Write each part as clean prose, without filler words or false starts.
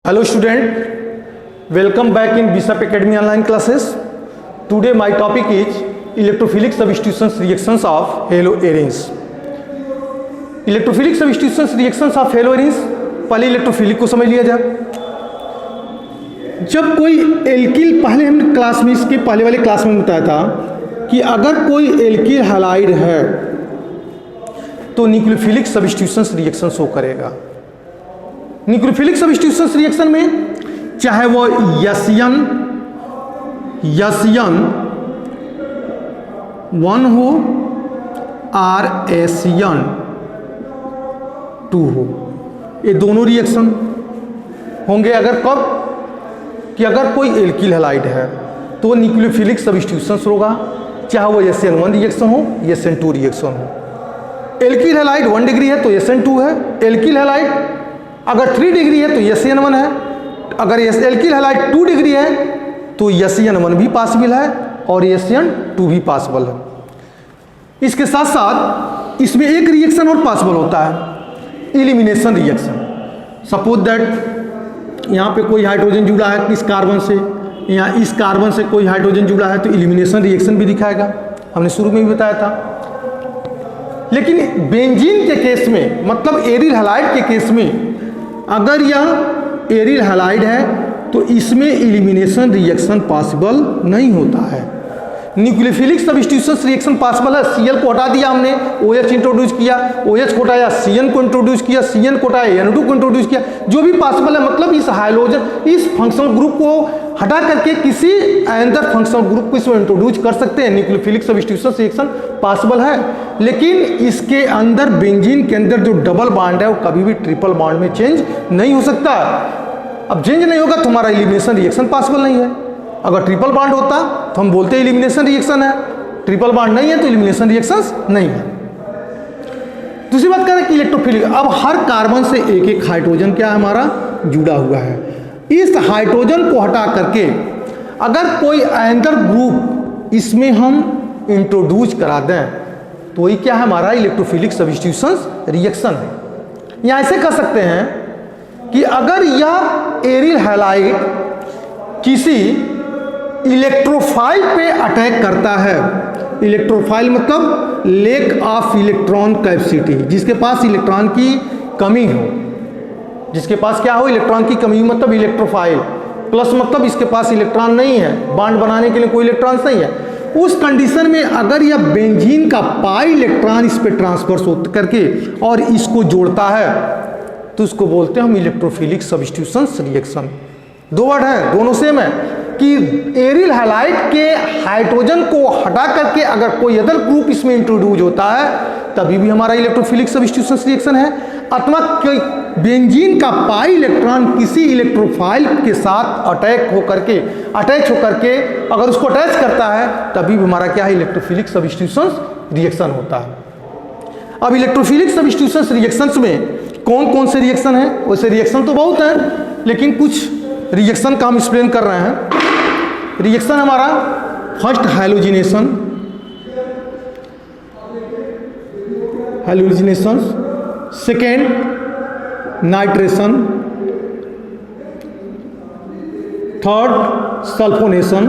Hello student, welcome back in BSAP Academy online classes. Today my topic is electrophilic substitution reactions of haloarenes. Electrophilic substitution reactions of haloarenes, पहले electrophilic को समझ लिया जाए। जब कोई alkyl, पहले हमने क्लास में इसके पहले वाले क्लास में बताया था कि अगर कोई एल्किल हैलाइड है तो न्यूक्लियोफिलिक सब्स्टिट्यूशन रिएक्शन शो करेगा। न्यूक्लियोफिलिक सब्स्टिट्यूशन रिएक्शन में चाहे वो यसियन 1 हो और एसियन 2 हो, ये दोनों रिएक्शन होंगे अगर कब कि अगर कोई एल्किल हैलाइड है तो न्यूक्लियोफिलिक सब्स्टिट्यूशन होगा, चाहे वो SN1 रिएक्शन हो SN2 रिएक्शन हो। एल्किल हैलाइड 1 डिग्री है तो SN2 है, एल्किल हैलाइड अगर 3 डिग्री है तो SN1 है, अगर एल्किल हैलाइड 2 डिग्री है तो SN1 भी पॉसिबल है और SN2 भी पॉसिबल है। इसके साथ साथ इसमें एक रिएक्शन और पॉसिबल होता है, एलिमिनेशन रिएक्शन। सपोज दैट यहाँ पे कोई हाइड्रोजन जुड़ा है इस कार्बन से, या इस कार्बन से कोई हाइड्रोजन जुड़ा है तो एलिमिनेशन रिएक्शन भी दिखाएगा, हमने शुरू में भी बताया था। लेकिन बेंजीन के केस में, मतलब एरिल हैलाइड के केस में, अगर यह एरिल हैलाइड है तो इसमें एलिमिनेशन रिएक्शन पॉसिबल नहीं होता है। न्यूक्लियोफिलिक सब्स्टिट्यूशन रिएक्शन पॉसिबल है। Cl को हटा दिया हमने, OH इंट्रोड्यूस किया, OH को हटाया, Cn को इंट्रोड्यूस किया, Cn को हटाया, N2 को इंट्रोड्यूस किया, जो भी पॉसिबल है। मतलब इस हाइड्रोजन, इस फंक्शनल ग्रुप को हटा करके किसी अदर फंक्शनल ग्रुप को इसमें इंट्रोड्यूस कर सकते हैं। न्यूक्लियोफिलिक सब्स्टिट्यूशन रिएक्शन पॉसिबल है, लेकिन इसके अंदर बेंजीन के अंदर जो डबल बॉन्ड है वो कभी भी ट्रिपल बॉन्ड में चेंज नहीं हो सकता। अब चेंज नहीं होगा तो हमारा एलिमिनेशन रिएक्शन पॉसिबल नहीं है। अगर ट्रिपल बॉन्ड होता तो हम बोलते एलिमिनेशन रिएक्शन है, ट्रिपल बॉन्ड नहीं है तो एलिमिनेशन रिएक्शन नहीं है। दूसरी बात करें कि इलेक्ट्रोफिलिक, अब हर कार्बन से एक एक हाइड्रोजन क्या हमारा जुड़ा हुआ है। इस हाइड्रोजन को हटा करके अगर कोई अदर ग्रुप इसमें हम इंट्रोड्यूस करा दें तो ये क्या है, हमारा इलेक्ट्रोफिलिक सब्स्टिट्यूशन रिएक्शन है। या ऐसे कर सकते हैं कि अगर यह एरिल हैलाइड किसी इलेक्ट्रोफाइल पे अटैक करता है, इलेक्ट्रोफाइल मतलब लैक ऑफ इलेक्ट्रॉन कैपेसिटी, जिसके पास इलेक्ट्रॉन की कमी हो, जिसके पास क्या हो, इलेक्ट्रॉन की कमी, मतलब इलेक्ट्रोफाइल। प्लस मतलब इसके पास इलेक्ट्रॉन नहीं है, बॉन्ड बनाने के लिए कोई इलेक्ट्रॉन नहीं है। उस कंडीशन में अगर यह बेंजीन का पाई इलेक्ट्रॉन इस पे ट्रांसफर होते करके और इसको जोड़ता है तो उसको बोलते हैं हम इलेक्ट्रोफिलिक सब्स्टिट्यूशन रिएक्शन। दो वर्ड है, दोनों सेम है कि एरिल हैलाइड के हाइड्रोजन को हटा करके अगर कोई अदर ग्रुप इसमें इंट्रोड्यूस होता है तभी भी हमारा इलेक्ट्रोफिलिक सब्स्टिट्यूशन रिएक्शन है। अथवा कोई बेंजीन का पाई इलेक्ट्रॉन किसी इलेक्ट्रोफाइल के साथ अटैच होकर के अगर उसको अटैच करता है तभी भी हमारा क्या है, इलेक्ट्रोफिलिक सब्स्टिट्यूशन रिएक्शन होता है। अब इलेक्ट्रोफिलिक सब्स्टिट्यूशन रिएक्शंस में कौन कौन से रिएक्शन है, वैसे रिएक्शन तो बहुत हैं लेकिन कुछ रिएक्शन का हम एक्सप्लेन कर रहे हैं। रिएक्शन हमारा first halogenation, second nitration, third sulphonation,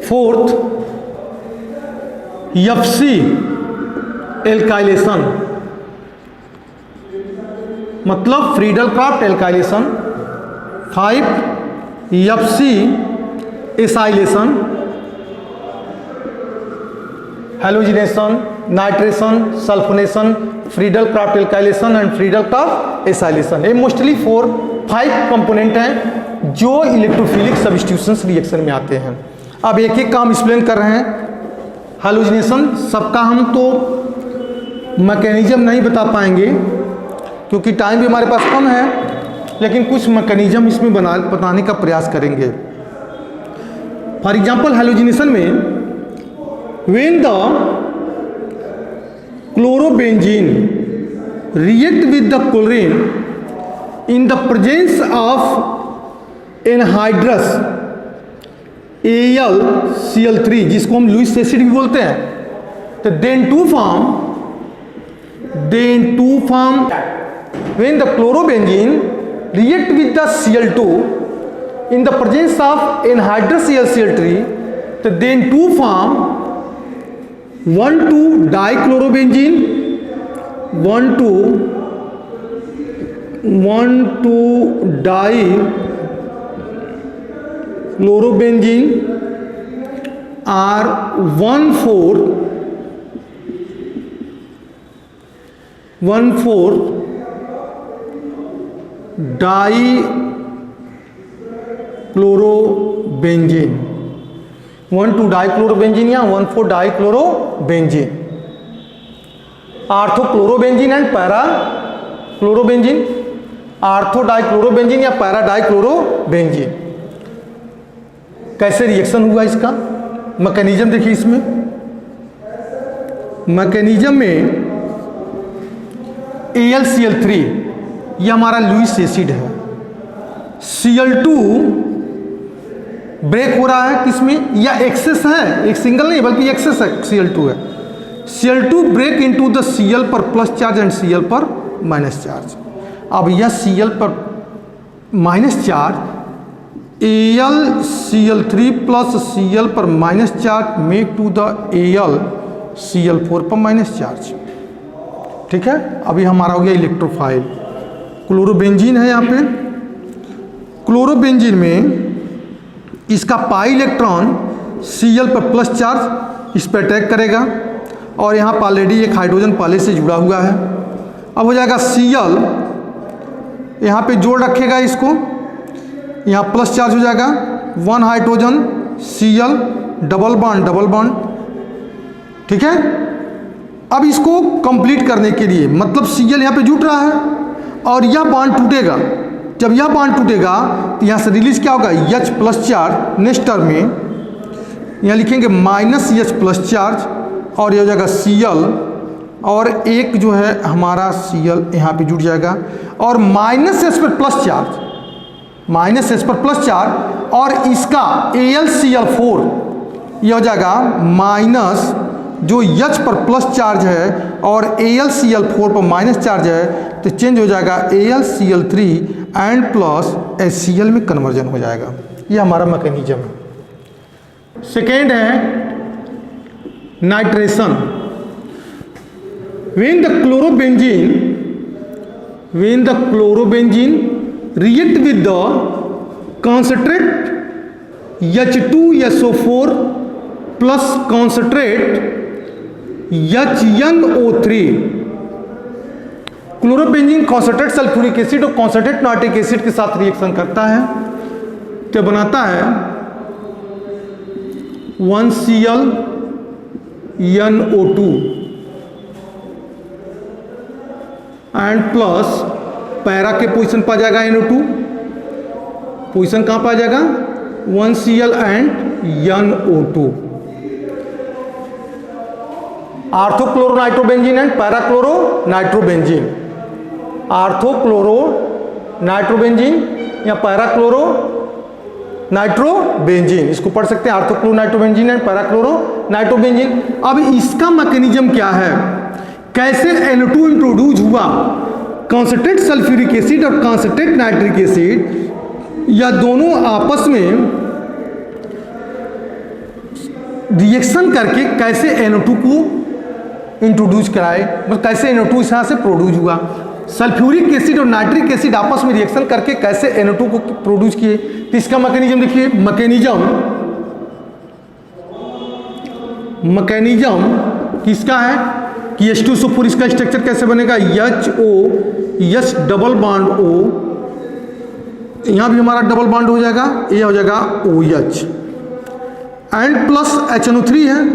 fourth FC alkylation, मतलब Friedel Crafts alkylation, 5 FC acylation, halogenation, nitration, sulphonation, Friedel Crafts alkylation and Friedel Crafts acylation. ये मोस्टली 4-5 कंपोनेंट हैं जो इलेक्ट्रोफिलिक सब्स्टिट्यूशन रिएक्शन में आते हैं। अब एक एक काम एक्सप्लेन कर रहे हैं। हैलोजिनेशन सबका हम तो मैकेनिज्म नहीं बता पाएंगे क्योंकि टाइम भी हमारे पास कम है, लेकिन कुछ मैकेनिज्म इसमें बताने का प्रयास करेंगे। फॉर एग्जांपल हैलोजिनेशन में when the chlorobenzene react with the chlorine in the presence of anhydrous AlCl3 जिसको हम लुईस एसिड भी बोलते हैं, तो then to form then two form when the chlorobenzene react with the Cl2 in the presence of anhydrous Cl3, तो then two form 1,2-dichlorobenzene 1,2-dichlorobenzene are 1,4-dichlorobenzene 1,2-dichlorobenzene या 1,4-dichlorobenzene आर्थोक्लोरोबेंजीन and para chlorobenzene आर्थोडाइक्लोरोबेंजीन या para dichlorobenzene कैसे reaction हुआ इसका mechanism देखिए इसमें mechanism में AlCl3 ये हमारा लुईस एसिड है Cl2 ब्रेक हो रहा है किसमें या एक्सेस है एक सिंगल नहीं बल्कि एक्सेस है Cl2 है Cl2 break into the Cl पर प्लस चार्ज एंड Cl पर माइनस चार्ज अब यह Cl पर minus charge AlCl3 plus Cl पर minus charge make to the AlCl4 पर माइनस चार्ज ठीक है अभी हमारा हो गया इलेक्ट्रोफाइल क्लोरोबेंजीन है यहाँ पे क्लोरोबेंजीन में इसका पाई इलेक्ट्रॉन Cl पर प्लस चार्ज इस पर अटैक करेगा और यहाँ पर ऑलरेडी एक हाइड्रोजन पहले से जुड़ा हुआ है अब हो जाएगा Cl यहाँ पे जोड़ रखेगा इसको यहाँ प्लस चार्ज हो जाएगा 1 हाइड्रोजन Cl डबल बॉन्ड ठीक है अब इसको कंप्लीट करने के लिए मतलब Cl यहाँ पे जुट रहा है और यह बॉन्ड टूटेगा जब यह बॉन्ड टूटेगा तो यहाँ से रिलीज क्या होगा H plus charge next term में यहाँ लिखेंगे माइनस H प्लस चार्ज और ये हो जाएगा Cl और एक जो है हमारा Cl यहाँ पे जुट जाएगा और माइनस H पर प्लस चार्ज और इसका AlCl4 ये हो जाएगा माइनस जो H पर प्लस चार्ज है और AlCl4 पर माइनस चार्ज है तो चेंज हो जाएगा AlCl3 एंड प्लस HCl में कन्वर्जन हो जाएगा ये हमारा मैकेनिज्म है सेकेंड है nitration when the chlorobenzene react with the concentrate H2SO4 plus concentrate HNO3 chlorobenzene concentrate sulphuric acid और कॉन्सेंट्रेट नाइट्रिक एसिड के साथ रिएक्शन करता है तो बनाता है 1ClNO2 एंड प्लस पैरा के पोजीशन पर आ जाएगा NO2 पोजीशन कहाँ पर आ जाएगा 1Cl एंड NO2 आर्थोक्लोरोनाइट्रोबेंजीन एंड पैराक्लोरोनाइट्रोबेंजीन आर्थोक्लोरोनाइट्रोबेंजीन या पैराक्लोरोनाइट्रोबेंजीन इसको पढ़ सकते हैं आर्थोक्लोरोनाइट्रोबेंजीन एंड पैराक्लोरोनाइट्रोबेंजीन अब इसका मैकेनिज्म क्या है कैसे NO2 इंट्रोड्यूस हुआ कॉन्सेंट्रेट सल्फ्यूरिक एसिड और कॉन्सेंट्रेट नाइट्रिक एसिड या दोनों आपस में रिएक्शन करके कैसे NO2 को इंट्रोड्यूस कराए मतलब कैसे NO2 इस तरह से प्रोड्यूस हुआ सल्फ्यूरिक एसिड और नाइट्रिक एसिड आपस में रिएक्शन करके कैसे NO2 को प्रोड्यूस किए तो इसका मैकेनिज्म देखिए मैकेनिज्म किसका है कि H2SO4 इसका स्ट्रक्चर कैसे बनेगा H डबल बॉन्ड O यहाँ भी हमारा डबल बॉन्ड हो जाएगा ये हो जाएगा OH एंड प्लस HNO3 है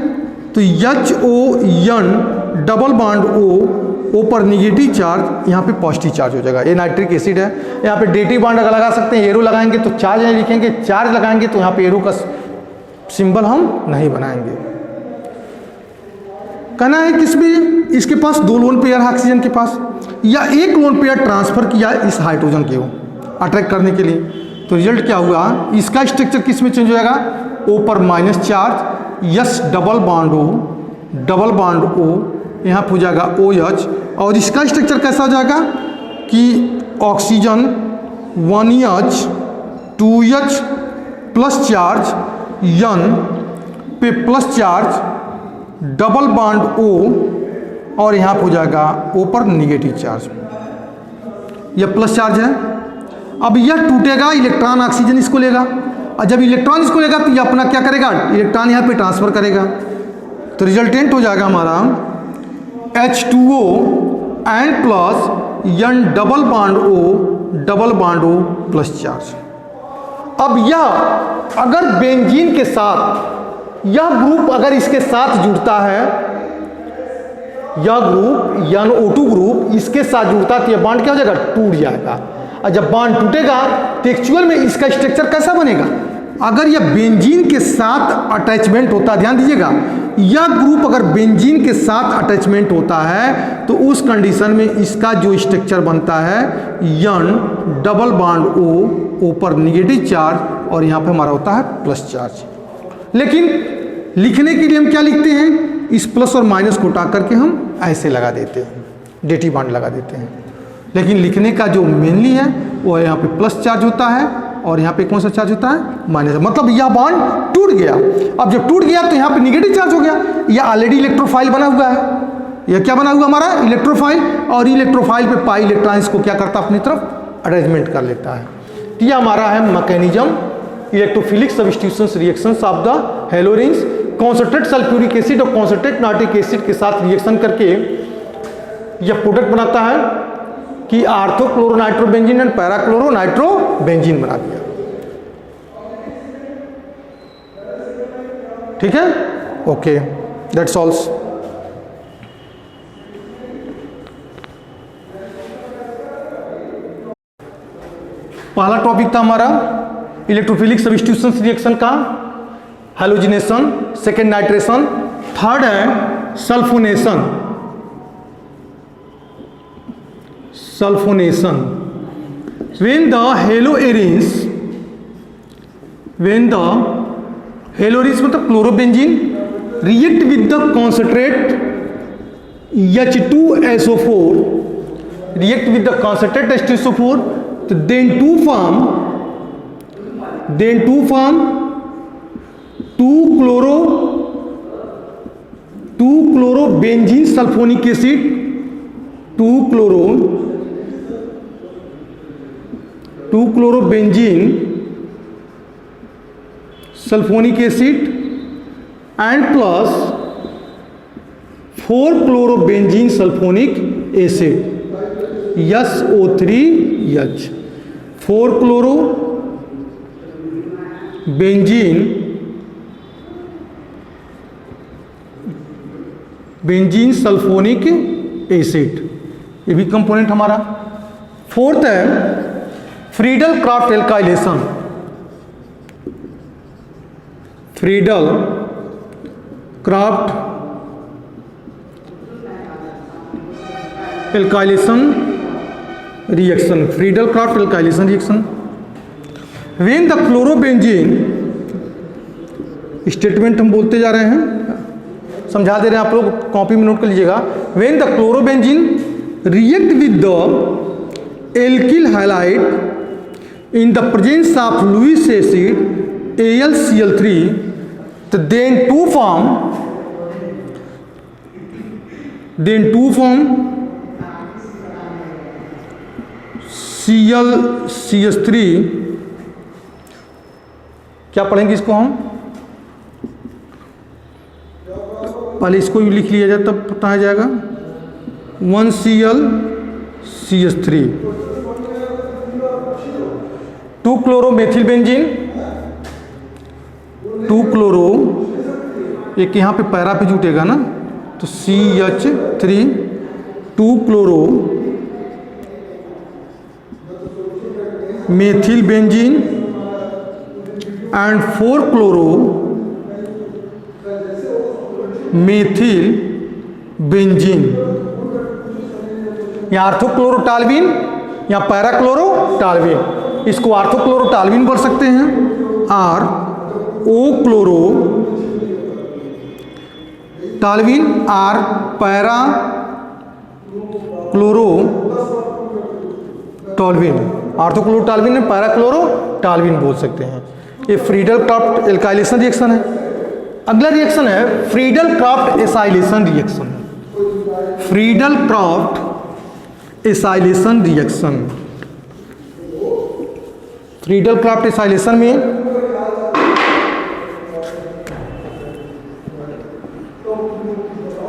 तो HON डबल बॉन्ड O पर निगेटिव चार्ज यहाँ पे पॉजिटिव चार्ज हो जाएगा ये नाइट्रिक एसिड है यहाँ पे डेटिव बॉन्ड अगर लगा सकते हैं एरो लगाएंगे तो चार्ज नहीं लिखेंगे चार्ज लगाएंगे तो यहाँ पे एरो का सिंबल हम नहीं बनाएंगे कहना है किसमें इसके पास दो लोन पेयर है ऑक्सीजन के पास या एक लोन पेयर ट्रांसफर किया इस हाइड्रोजन के अट्रैक्ट करने के लिए तो रिजल्ट क्या हुआ इसका स्ट्रक्चर किस में चेंज हो जाएगा O पर minus charge yes double bond O यहाँ हो जाएगा OH और इसका स्ट्रक्चर कैसा हो जाएगा कि oxygen 1H 2H plus charge N पे plus charge double bond O और यहाँ पे हो जाएगा O पर निगेटिव चार्ज, यह प्लस चार्ज है। अब यह टूटेगा, इलेक्ट्रॉन ऑक्सीजन इसको लेगा और जब इलेक्ट्रॉन इसको लेगा तो यह अपना क्या करेगा, इलेक्ट्रॉन यहाँ पे ट्रांसफर करेगा। तो रिजल्टेंट हो जाएगा हमारा H2O N plus N double bond O plus charge. अब यह अगर बेंजीन के साथ यह ग्रुप अगर इसके साथ जुड़ता है, यह ग्रुप यानी O2 ग्रुप इसके साथ जुड़ता है तो यह बॉन्ड क्या हो जाएगा, टूट जाएगा। और जब बॉन्ड टूटेगा तो एक्चुअल में इसका स्ट्रक्चर कैसा बनेगा, अगर यह बेंजीन के साथ अटैचमेंट होता, ध्यान दीजिएगा, यह ग्रुप अगर बेंजीन के साथ अटैचमेंट होता है तो उस कंडीशन में इसका जो स्ट्रक्चर बनता है N डबल बॉन्ड O पर निगेटिव चार्ज और यहाँ पे हमारा होता है प्लस चार्ज। लेकिन लिखने के लिए हम क्या लिखते हैं, इस प्लस और माइनस को उठा करके हम ऐसे लगा देते हैं, डेटिव बॉन्ड लगा देते हैं। लेकिन लिखने का जो मेनली है वो यहाँ पे प्लस चार्ज होता है और यहाँ पे कौन सा चार्ज होता है, माइनस। मतलब यह बॉन्ड टूट गया। अब जब टूट गया तो यहाँ पे निगेटिव चार्ज हो गया। यह ऑलरेडी इलेक्ट्रोफाइल बना हुआ है, यह क्या बना हुआ हमारा, इलेक्ट्रोफाइल। और इलेक्ट्रोफाइल पे पाई इलेक्ट्रॉन्स को क्या करता है, अपनी तरफ अरेंजमेंट कर लेता है। तो यह हमारा है mechanism electrophilic substitution reactions of the haloarenes. Concentrate sulphuric acid और कॉन्सेंट्रेट नाइट्रिक एसिड के साथ रिएक्शन करके यह प्रोडक्ट बनाता है कि आर्थोक्लोरोनाइट्रोबेंजीन एंड पैराक्लोरोनाइट्रोबेंजीन बना दिया। ठीक है, ओके, दैट्स ऑल। पहला टॉपिक था हमारा इलेक्ट्रोफिलिक सब्स्टिट्यूशन रिएक्शन का, हैलोजिनेशन, सेकेंड नाइट्रेशन, थर्ड है सल्फोनेशन। When the haloarenes मतलब chlorobenzene react with the concentrate H2SO4, react with the concentrate H2SO4, तो then two form 2-chlorobenzene sulphonic acid, 2-chlorobenzene sulphonic acid and plus 4-chlorobenzene sulphonic acid SO3H। 4-chlorobenzene sulphonic acid, ये भी component हमारा। Fourth है Friedel Crafts alkylation. Friedel Crafts alkylation reaction, Friedel Crafts alkylation reaction. When the chlorobenzene, statement हम बोलते जा रहे हैं, समझा दे रहे हैं, आप लोग कॉपी में नोट कर लीजिएगा। When the chlorobenzene react with the alkyl halide in the presence of Lewis acid AlCl3, then two form ClCH3। क्या पढ़ेंगे इसको हम, पहले इसको भी लिख लिया जाए तब बताया जाएगा। 1ClCH3, 2-chloromethyl-benzene, 2-chloro, एक यहाँ पे पैरा पे जुटेगा ना, तो CH3, 2-chloromethyl-benzene and 4-chloromethyl-benzene। यहाँ आर्थोक्लोरोटाल्विन या पैराक्लोरोटाल्विन, इसको आर्थोक्लोरोटाल्विन बोल सकते हैं, और O-क्लोरोटाल्विन और पैरा क्लोरोटॉल्विन, ऑर्थोक्लोरोटॉल्विन में पैराक्लोरोटॉल्विन बोल सकते हैं। ये फ्रीडल क्राफ्ट एल्काइलेशन रिएक्शन है। अगला रिएक्शन है Friedel Crafts acylation reaction. Friedel Crafts acylation reaction. Friedel Crafts acylation में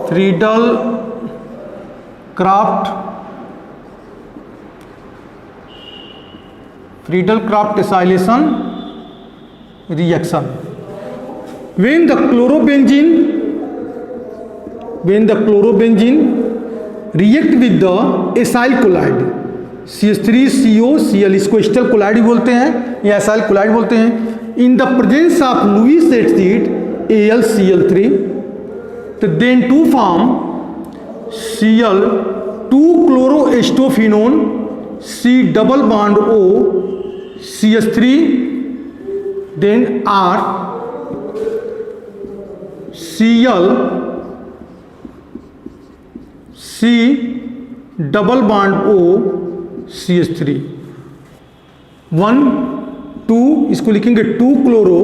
Friedel Crafts acylation reaction when the chlorobenzene react with the acyl colloid CH3CO Cl, इसको एस्टर कोलाइड बोलते हैं या acyl colloid बोलते हैं। In the presence of Lewis acid AlCl3 तो then to form Cl 2 chloroestophenone C double bond O CH3 then R Cl C double bond O CH3 1 2 इसको लिखेंगे 2 chloro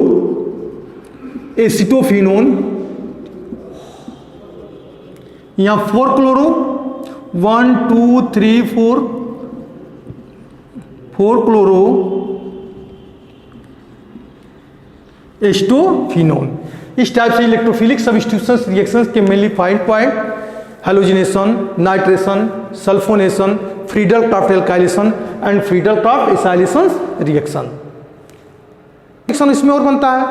acetophenone, यहाँ 4 chloro 1 2 3 4 chloro एस्टोफिनोन। इस type से electrophilic substitution reactions के mainly 5 point halogenation, nitration, sulphonation, Friedel Crafts alkylation and Friedel Crafts acylation reaction. इसमें और बनता है